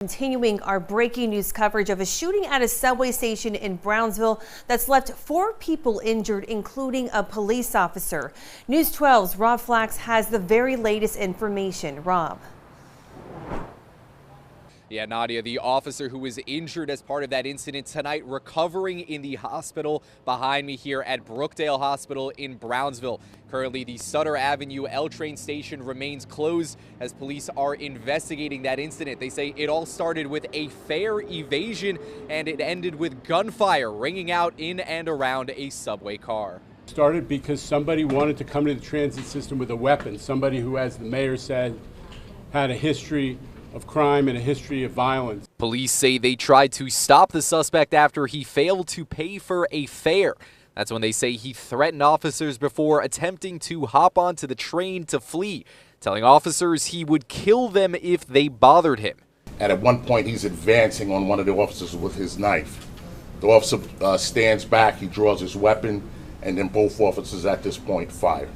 Continuing our breaking news coverage of a shooting at a subway station in Brownsville that's left 4 people injured, including a police officer. News 12's Rob Flax has the very latest information. Rob. Yeah, Nadia, the officer who was injured as part of that incident tonight, recovering in the hospital behind me here at Brookdale Hospital in Brownsville. Currently, the Sutter Avenue L train station remains closed as police are investigating that incident. They say it all started with a fare evasion and it ended with gunfire ringing out in and around a subway car. Started because somebody wanted to come to the transit system with a weapon. Somebody who, as the mayor said, had a history of crime and a history of violence. Police say they tried to stop the suspect after he failed to pay for a fare. That's when they say he threatened officers before attempting to hop onto the train to flee, telling officers he would kill them if they bothered him. And at one point, he's advancing on one of the officers with his knife. The officer stands back, he draws his weapon, and then both officers at this point fire.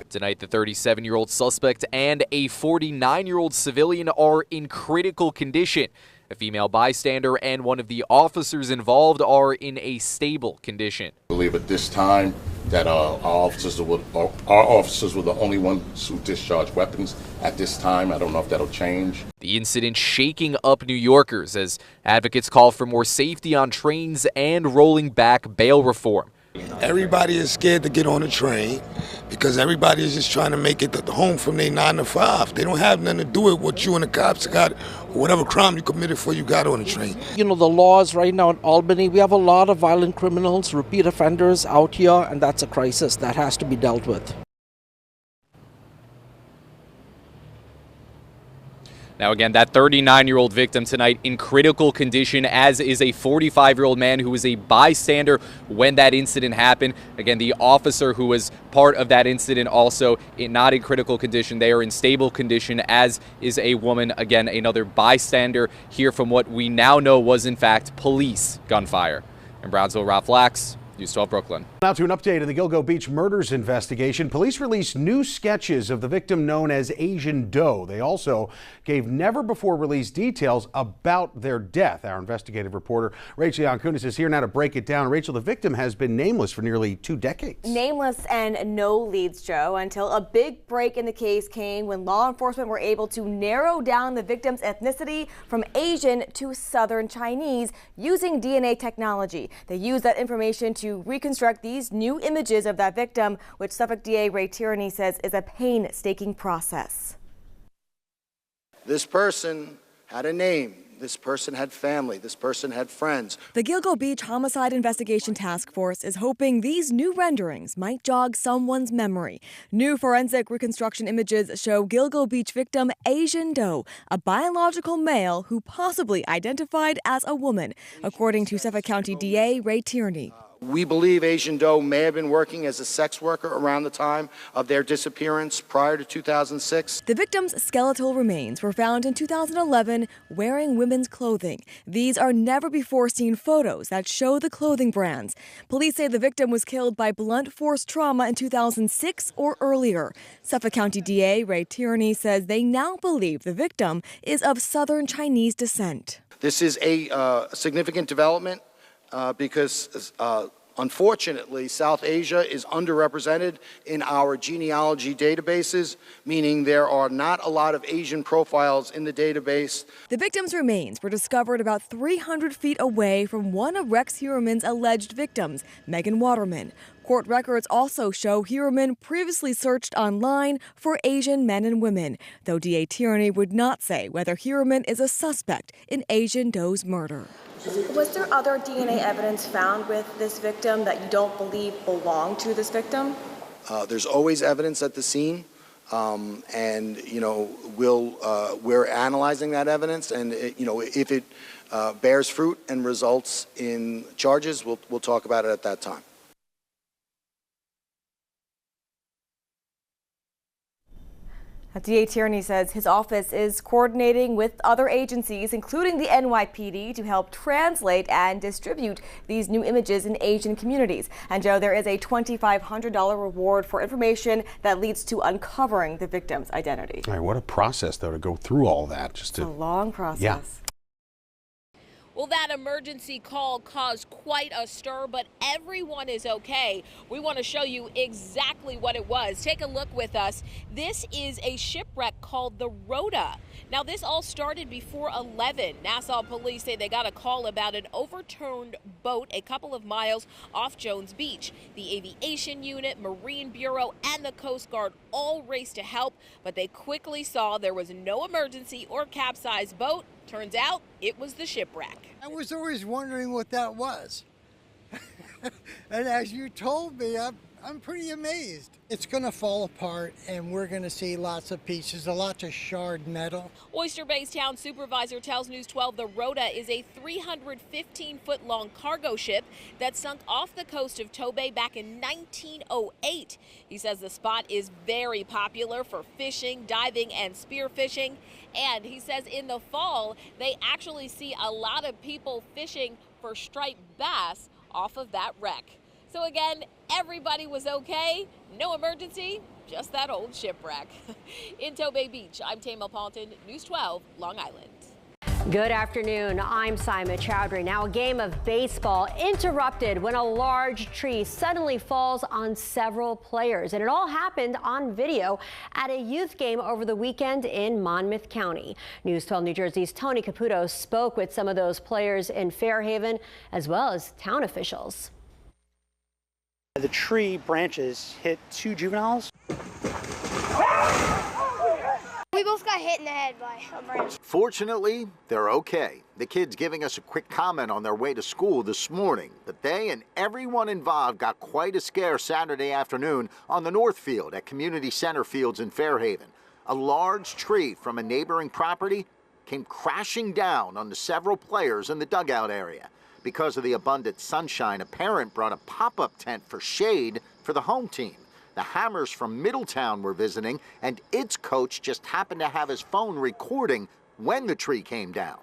Tonight, the 37-year-old suspect and a 49-year-old civilian are in critical condition. A female bystander and one of the officers involved are in a stable condition. I believe at this time that our officers were the only ones who discharged weapons at this time. I don't know if that'll change. The incident shaking up New Yorkers as advocates call for more safety on trains and rolling back bail reform. Everybody is scared to get on a train because everybody is just trying to make it home from their 9 to 5. They don't have nothing to do with what you and the cops got, or whatever crime you committed before you got on the train. You know, the laws right now in Albany, we have a lot of violent criminals, repeat offenders out here, and that's a crisis that has to be dealt with. Now again, that 39-year-old victim tonight in critical condition, as is a 45-year-old man who was a bystander when that incident happened. Again, the officer who was part of that incident also not in critical condition. They are in stable condition, as is a woman, again, another bystander here from what we now know was in fact police gunfire. In Brownsville, Rob Flax, News 12 Brooklyn. Now to an update of the Gilgo Beach murders investigation. Police released new sketches of the victim known as Asian Doe. They also gave never before released details about their death. Our investigative reporter Rachel Yankunis is here now to break it down. Rachel, the victim has been nameless for nearly 2 decades. Nameless and no leads, Joe, until a big break in the case came when law enforcement were able to narrow down the victim's ethnicity from Asian to Southern Chinese using DNA technology. They used that information to reconstruct these new images of that victim, which Suffolk DA Ray Tierney says is a painstaking process. This person had a name. This person had family. This person had friends. The Gilgo Beach Homicide Investigation Task Force is hoping these new renderings might jog someone's memory. New forensic reconstruction images show Gilgo Beach victim Asian Doe, a biological male who possibly identified as a woman, according to Suffolk County DA Ray Tierney. We believe Asian Doe may have been working as a sex worker around the time of their disappearance prior to 2006. The victim's skeletal remains were found in 2011 wearing women's clothing. These are never before seen photos that show the clothing brands. Police say the victim was killed by blunt force trauma in 2006 or earlier. Suffolk County DA Ray Tierney says they now believe the victim is of Southern Chinese descent. This is a significant development because unfortunately, South Asia is underrepresented in our genealogy databases, meaning there are not a lot of Asian profiles in the database. The victim's remains were discovered about 300 feet away from one of Rex Heuermann's alleged victims, Megan Waterman. Court records also show Heuermann previously searched online for Asian men and women, though DA Tierney would not say whether Heuermann is a suspect in Asian Doe's murder. Was there other DNA evidence found with this victim that you don't believe belonged to this victim? There's always evidence at the scene, and we're analyzing that evidence, and if it bears fruit and results in charges, we'll talk about it at that time. DA Tierney says his office is coordinating with other agencies, including the NYPD, to help translate and distribute these new images in Asian communities. And Joe, there is a $2,500 reward for information that leads to uncovering the victim's identity. All right, what a process, though, to go through all that. It's a long process. Yeah. Well, that emergency call caused quite a stir, but everyone is okay. We want to show you exactly what it was. Take a look with us. This is a shipwreck called the Rhoda. Now, this all started before 11. Nassau police say they got a call about an overturned boat a couple of miles off Jones Beach. The aviation unit, Marine Bureau, and the Coast Guard all raced to help, but they quickly saw there was no emergency or capsized boat. Turns out it was the shipwreck. I was always wondering what that was. And as you told me, I'm pretty amazed. It's going to fall apart, and we're going to see lots of pieces, a lot of shard metal. Oyster Bay's town supervisor tells News 12 the Rhoda is a 315-foot-long cargo ship that sunk off the coast of Tobay back in 1908. He says the spot is very popular for fishing, diving, and spearfishing. And he says in the fall, they actually see a lot of people fishing for striped bass off of that wreck. So again, everybody was okay. No emergency, just that old shipwreck. In Tobay Beach, I'm Tamel Paulton, News 12, Long Island. Good afternoon. I'm Simon Chowdhury. Now, a game of baseball interrupted when a large tree suddenly falls on several players. And it all happened on video at a youth game over the weekend in Monmouth County. News 12 New Jersey's Tony Caputo spoke with some of those players in Fairhaven, as well as town officials. The tree branches hit two juveniles. We both got hit in the head by a branch. Fortunately, they're okay. The kids giving us a quick comment on their way to school this morning. But they and everyone involved got quite a scare Saturday afternoon on the North Field at Community Center Fields in Fairhaven. A large tree from a neighboring property came crashing down on the several players in the dugout area. Because of the abundant sunshine, a parent brought a pop-up tent for shade for the home team. The Hammers from Middletown were visiting, and its coach just happened to have his phone recording when the tree came down.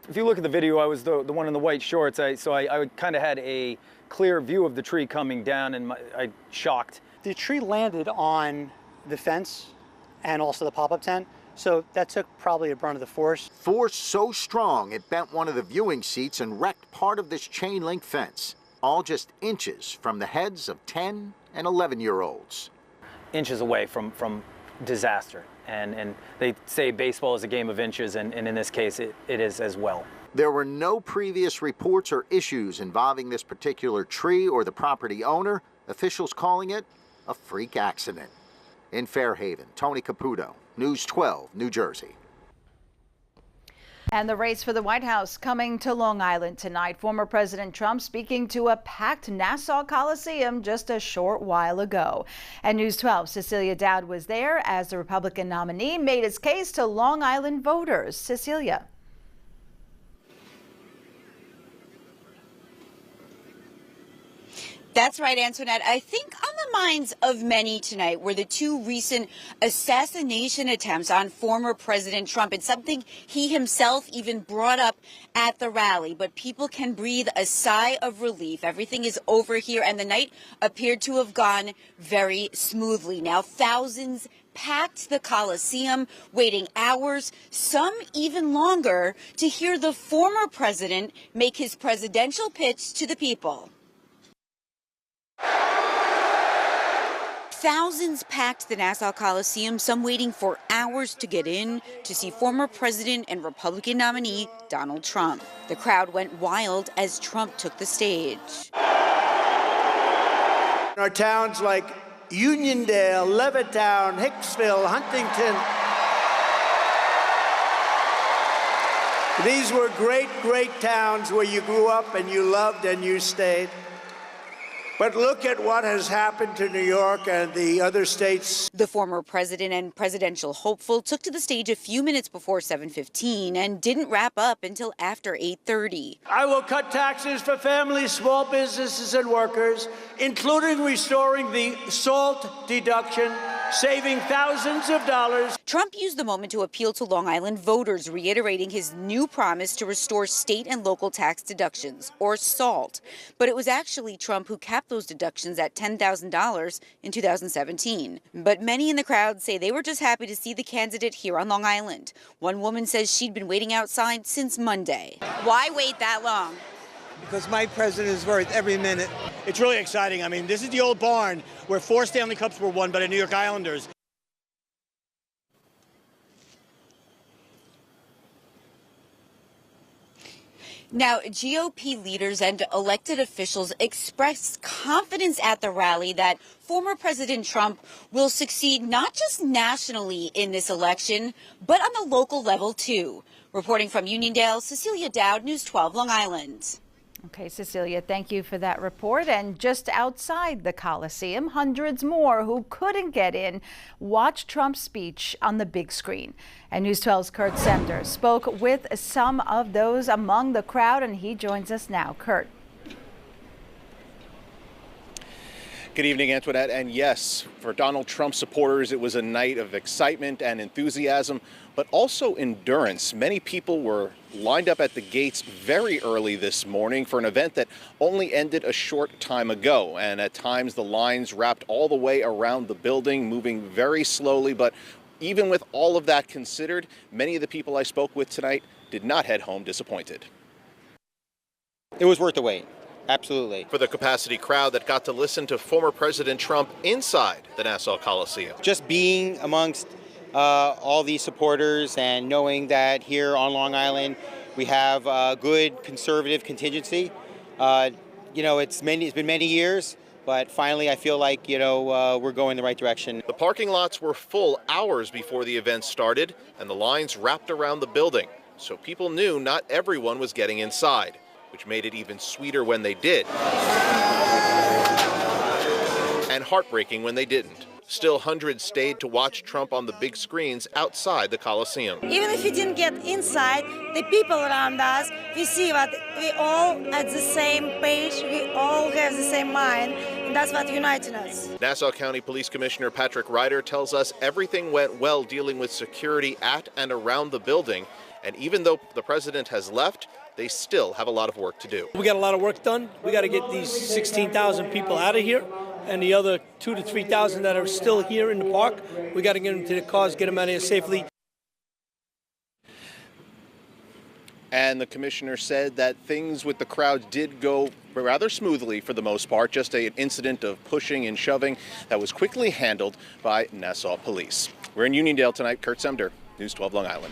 If you look at the video, I was the one in the white shorts, so I kind of had a clear view of the tree coming down, and I shocked. The tree landed on the fence and also the pop-up tent. So that took probably a brunt of the force. Force so strong it bent one of the viewing seats and wrecked part of this chain link fence, all just inches from the heads of 10 and 11-year-olds. Inches away from disaster. And they say baseball is a game of inches, and in this case it is as well. There were no previous reports or issues involving this particular tree or the property owner, officials calling it a freak accident. In Fairhaven, Tony Caputo, News 12, New Jersey. And the race for the White House coming to Long Island tonight. Former President Trump speaking to a packed Nassau Coliseum just a short while ago. And News 12's Cecilia Dowd was there as the Republican nominee made his case to Long Island voters. Cecilia. That's right, Antoinette. I think on the minds of many tonight were the two recent assassination attempts on former President Trump. It's something he himself even brought up at the rally. But people can breathe a sigh of relief. Everything is over here, and the night appeared to have gone very smoothly. Now, thousands packed the Coliseum, waiting hours, some even longer, to hear the former president make his presidential pitch to the people. Thousands packed the Nassau Coliseum, some waiting for hours to get in to see former president and Republican nominee Donald Trump. The crowd went wild as Trump took the stage. Our towns like Uniondale, Levittown, Hicksville, Huntington. These were great, great towns where you grew up and you loved and you stayed. But look at what has happened to New York and the other states. The former president and presidential hopeful took to the stage a few minutes before 7:15 and didn't wrap up until after 8:30. I will cut taxes for families, small businesses, and workers, including restoring the SALT deduction saving thousands of dollars. Trump used the moment to appeal to Long Island voters, reiterating his new promise to restore state and local tax deductions, or SALT. But it was actually Trump who capped those deductions at $10,000 in 2017. But many in the crowd say they were just happy to see the candidate here on Long Island. One woman says she'd been waiting outside since Monday. Why wait that long? Because my president is worth every minute. It's really exciting. I mean, this is the old barn where 4 Stanley Cups were won by the New York Islanders. Now, GOP leaders and elected officials expressed confidence at the rally that former President Trump will succeed not just nationally in this election, but on the local level, too. Reporting from Uniondale, Cecilia Dowd, News 12, Long Island. Okay, Cecilia, thank you for that report. And just outside the Coliseum, hundreds more who couldn't get in watched Trump's speech on the big screen. And News 12's Kurt Semder spoke with some of those among the crowd, and he joins us now. Kurt. Good evening, Antoinette. And yes, for Donald Trump supporters, it was a night of excitement and enthusiasm, but also endurance. Many people were lined up at the gates very early this morning for an event that only ended a short time ago. And at times, the lines wrapped all the way around the building, moving very slowly. But even with all of that considered, many of the people I spoke with tonight did not head home disappointed. It was worth the wait. Absolutely. For the capacity crowd that got to listen to former President Trump inside the Nassau Coliseum. Just being amongst all these supporters and knowing that here on Long Island we have a good conservative contingency. It's been many years, but finally I feel like, we're going the right direction. The parking lots were full hours before the event started, and the lines wrapped around the building. So people knew not everyone was getting inside, which made it even sweeter when they did, and heartbreaking when they didn't. Still, hundreds stayed to watch Trump on the big screens outside the Coliseum. Even if we didn't get inside, the people around us, we see that we all at the same page, we all have the same mind, and that's what unites us. Nassau County Police Commissioner Patrick Ryder tells us everything went well dealing with security at and around the building, and even though the president has left, they still have a lot of work to do. We got a lot of work done. We got to get these 16,000 people out of here, and the other 2,000 to 3,000 that are still here in the park, we got to get them to the cars, get them out of here safely. And the commissioner said that things with the crowd did go rather smoothly for the most part, just an incident of pushing and shoving that was quickly handled by Nassau police. We're in Uniondale tonight. Kurt Semder, News 12 Long Island.